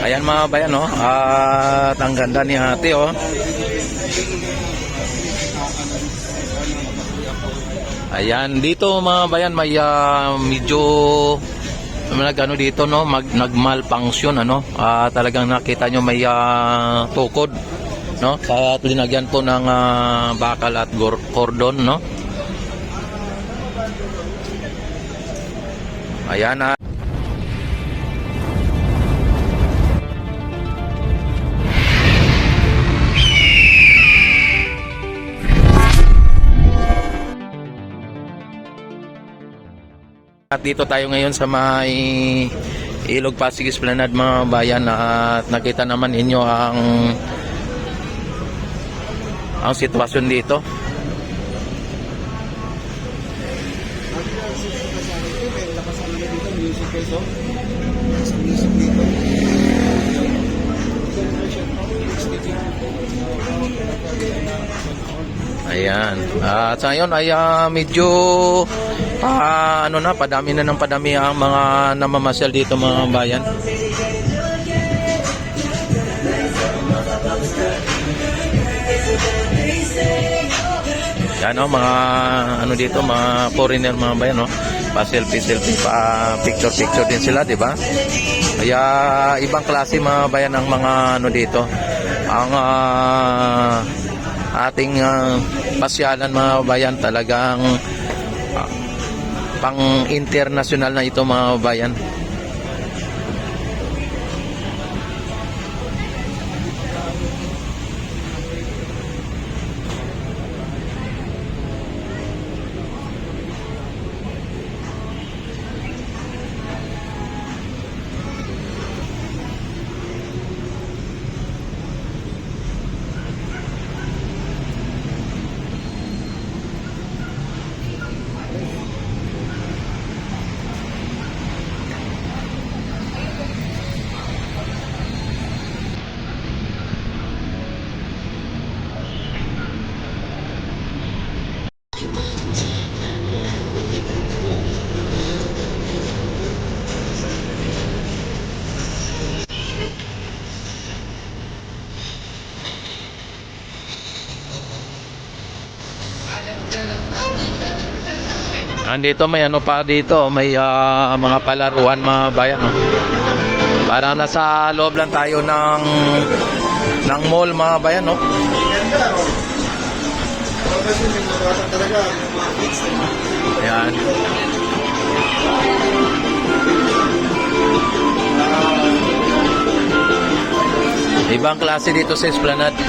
Ayan mga bayan, no? At ang ganda ni ate, oh. Ayan, dito mga bayan may medyo nagano dito, no, nagmalfunction, ano. Talagang nakita nyo may tukod, no, at linagyan po ng bakal at cordon, no. Ayan. At dito tayo ngayon sa may Ilog Pasig Esplanade mga bayan, at nakita naman ninyo ang sitwasyon dito. Ayan. At sa ngayon ay medyo ano na, padami na ng padami ang mga namamasyal dito mga bayan. Yan, oh, mga ano dito, mga foreigner mga bayan, no. Pa selfie, pa picture din sila, di ba? Kaya ibang klase mga bayan ang mga ano dito. Ang ating pasyalan mga bayan, talagang pang international na ito mga bayan. Andito may ano pa dito, may mga palaruan mga bayan, no? Parang nasa loob lang tayo ng mall mga bayan, no? Ayan. Ibang klase dito sa Esplanade.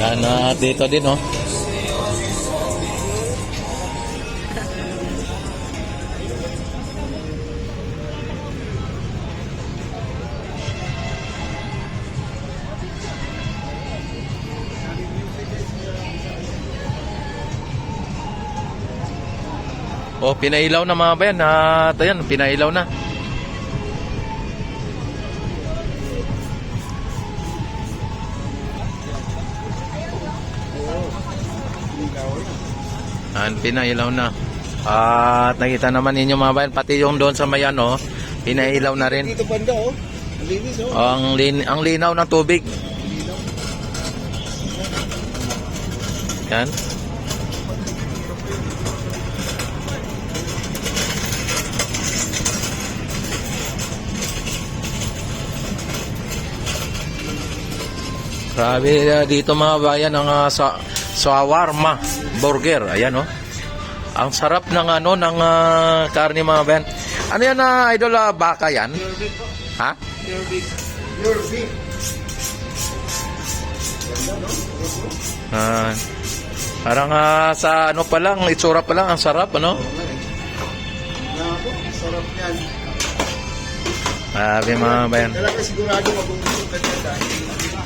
Yan, dito din, oh. Oh, pinailaw na mga bayan. Ayan, pinailaw na. Pinailaw na. At nakita naman ninyo mga bayan, pati yung doon sa mayan, oh, pinailaw na rin. Dito banda, oh. Ang linis, oh. Ang linaw ng tubig. Yan. Grabe dito mga bayan ang shawarma burger. Ayan, oh. Ang sarap ng ano ng karne mga bayan. Ano yan idol, baka yan? Ha? Your beef. Parang sa ano pa lang, itsura pa lang ang sarap, ano? Sarap yan. Grabe mga bayan. Talaga sigurado magugustuhan ka dyan.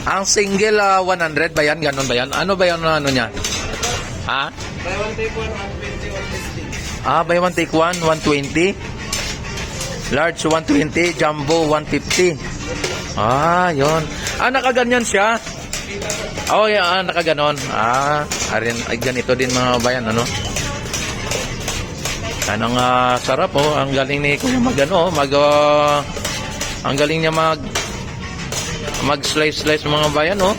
Ang single 100 ba yan? Ganon ba yan? Ano ba yan ano niya? Ha? Buy one take one, 120, 150. Buy one take one, 120. Large 120, jumbo 150. Yun. nakaganyan siya. Oh, yeah, nakaganon. Ay, ganito din mga bayan, ano? Yan ang sarap, oh. Ang galing ni Kuya ang galing niya mag-slice mga bayan, oh.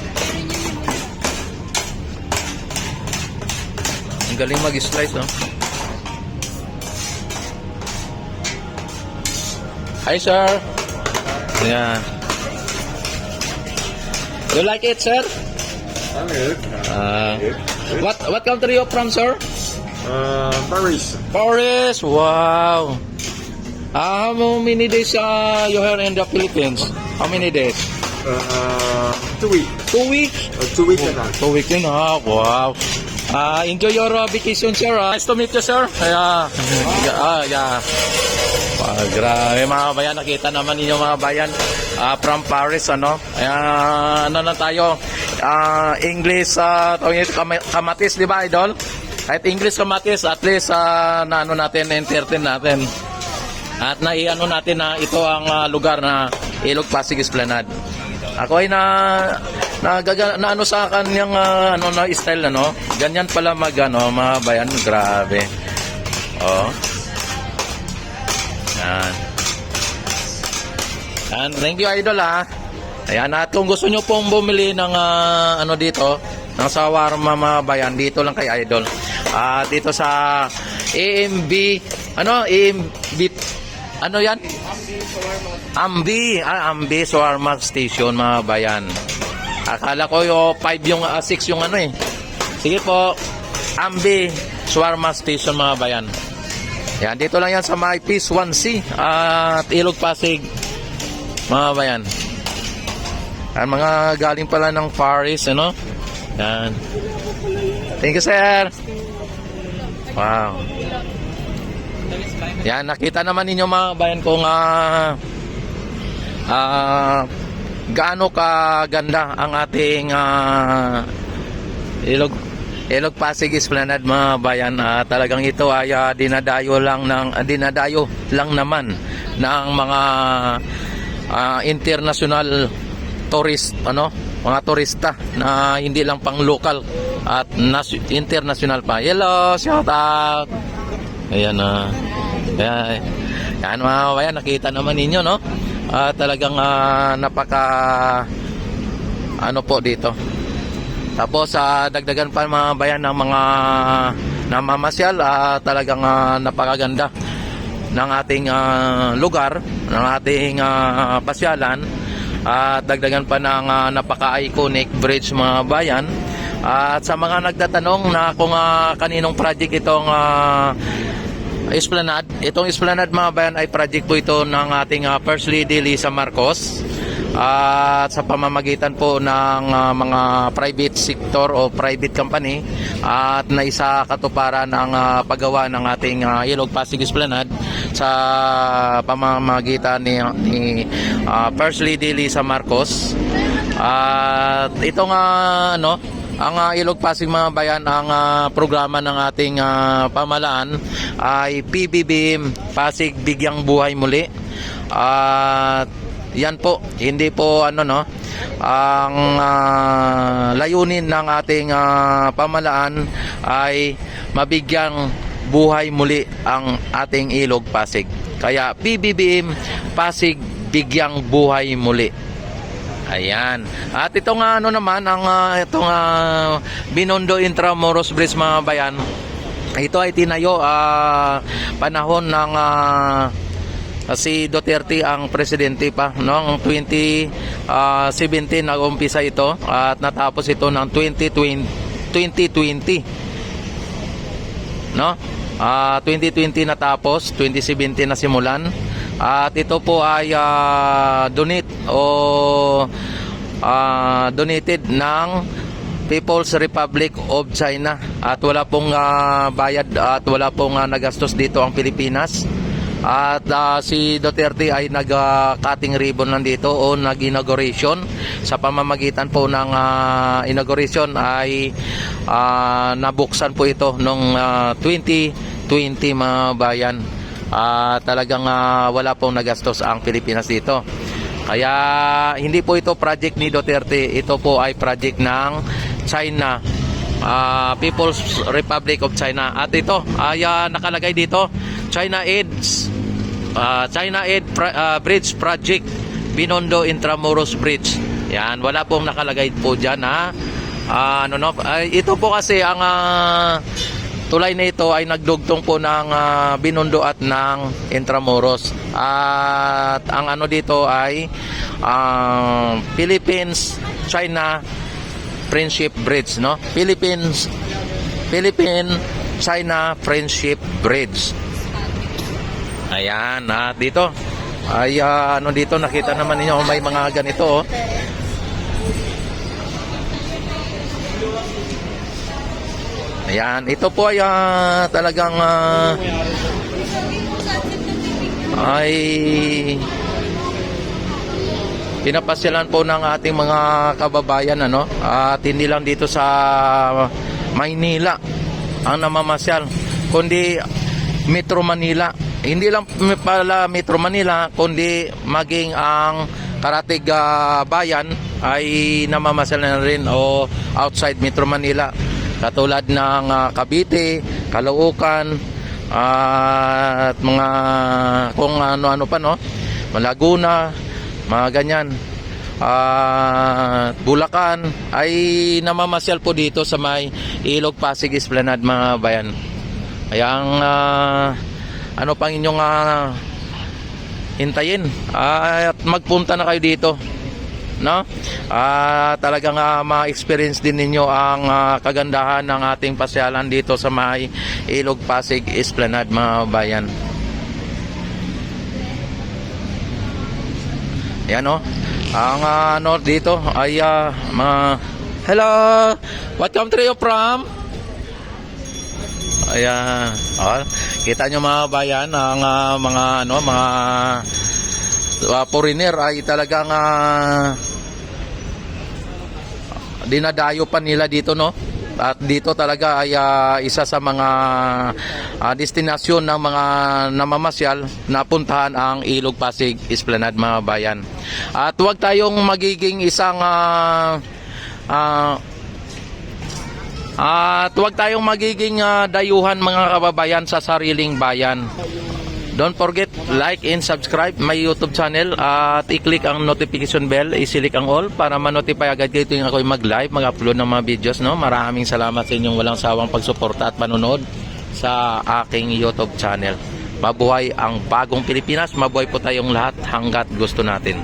Ang galing mag-slice, oh. Hi, sir. Yeah. You like it, sir? What country you from, sir? Paris. Paris. Wow. How many days you here in the Philippines? How many days? 2 weeks. 2 weeks. 2 weeks and a half. 2 weeks and a half. Wow. Enjoy your vacation, sir. Nice to meet you, sir. Yeah. Yeah. Grabe mga bayan, nakita naman ninyo mga bayan from Paris, ano? Ano na tayo? English, kamatis, di ba, idol? Kahit English kamatis, at least na ano natin, entertain natin. At naiano natin na ito ang lugar na Ilog Pasig Esplanade. Ako ay na ano sa kanyang ano na style, ano? Ganyan pala mga bayan, grabe. Oh. Yan. And thank you, idol, ha. Ayan, at kung gusto nyo pong bumili ng ano dito, ng shawarma mga bayan, dito lang kay idol. Dito sa AMB, ano yan? Ambi Shawarma Station mga bayan. Akala ko yung 5 yung 6 yung ano eh. Sige po, Ambi Shawarma Station mga bayan. Yan, dito lang yan sa may Phase 1C at Ilog Pasig mga bayan. Yan, mga galing pala ng Paris, ano? Yan. Thank you, sir. Wow. Yan, nakita naman ninyo mga bayan kung gaano kaganda ang ating Ilog Pasig Esplanade mga bayan. Talagang ito ay dinadayo lang naman ng mga international tourist, ano, mga turista na hindi lang pang local at international pa. Hello, shout out. Ayan yan mga bayan, nakita naman ninyo, no? Talagang napaka ano po dito. Tapos dagdagan pa mga bayan ng mga namamasyal, talagang napakaganda ng ating lugar, ng ating pasyalan, at dagdagan pa ng napaka-iconic bridge mga bayan. At sa mga nagtatanong na kung kaninong project itong Esplanade, itong Esplanade mga bayan ay project po ito ng ating First Lady Lisa Marcos. At sa pamamagitan po ng mga private sector o private company, at naisa katuparan ng paggawa ng ating Ilog Pasig Esplanade sa pamamagitan ni First Lady Lisa Marcos. At itong ang Ilog Pasig mga bayan, ang programa ng ating pamalaan ay PBBM Pasig Bigyang Buhay Muli. At yan po, hindi po ang layunin ng ating pamalaan ay mabigyang buhay muli ang ating Ilog Pasig. Kaya PBBM Pasig Bigyang Buhay Muli. Ayan. At ito nga naman ang itong Binondo Intramuros Bridge mga bayan. Ito ay tinayo panahon ng si Duterte ang presidente pa, noong 2017 nag-umpisa ito at natapos ito ng 2020, no? 2020 natapos, 2017 nasimulan. At ito po ay donated ng People's Republic of China, at wala pong bayad at wala pong nagastos dito ang Pilipinas. At si Duterte ay nag-cutting ribbon lang dito o nag-inauguration. Sa pamamagitan po ng inauguration ay nabuksan po ito noong 2020 mga bayan. Talagang wala pong nagastos ang Pilipinas dito. Kaya hindi po ito project ni Duterte, ito po ay project ng China, People's Republic of China. At ito ay nakalagay dito, China Aid Bridge Project, Binondo Intramuros Bridge. Yan, wala pong nakalagay po diyan na ito po kasi ang tulay na ito ay nagdugtong po ng Binondo at ng Intramuros. At ang dito ay Philippines-China Friendship Bridge, no? Philippine-China Friendship Bridge. Ayan, at dito ay dito nakita naman niyo may mga ganito, oh. Ayan, ito po ay talagang ay pinapasyalan po ng ating mga kababayan, at hindi lang dito sa Maynila ang namamasyal, kundi Metro Manila. Hindi lang pala Metro Manila, kundi maging ang karatig bayan ay namamasyal na rin o outside Metro Manila. Katulad ng Cavite, Caloocan, at mga kung ano-ano pa, no? Laguna, mga ganyan. Bulacan ay namamasyal po dito sa may Ilog Pasig Esplanade, mga bayan. Kaya ang ano pang inyong hintayin at magpunta na kayo dito, no? Talagang ma-experience din ninyo ang kagandahan ng ating pasyalan dito sa may Ilog Pasig Esplanade, mga bayan. Yan, no? Ang dito ay mga hello, what country you from? Ayan. Kita nyo, mga bayan, ang mga foreigner ay talagang dinadayo pa nila dito, no? At dito talaga ay isa sa mga destinasyon ng mga namamasyal na puntahan ang Ilog Pasig Esplanade, mga bayan. At huwag tayong magiging isang huwag tayong magiging dayuhan, mga kababayan, sa sariling bayan. Don't forget, like and subscribe my YouTube channel at i-click ang notification bell, i-select ang all para ma-notify agad kayo tuwing ako'y mag-live, mag-upload ng mga videos, no? Maraming salamat sa inyong walang sawang pagsuporta at panonood sa aking YouTube channel. Mabuhay ang bagong Pilipinas, mabuhay po tayong lahat hanggat gusto natin.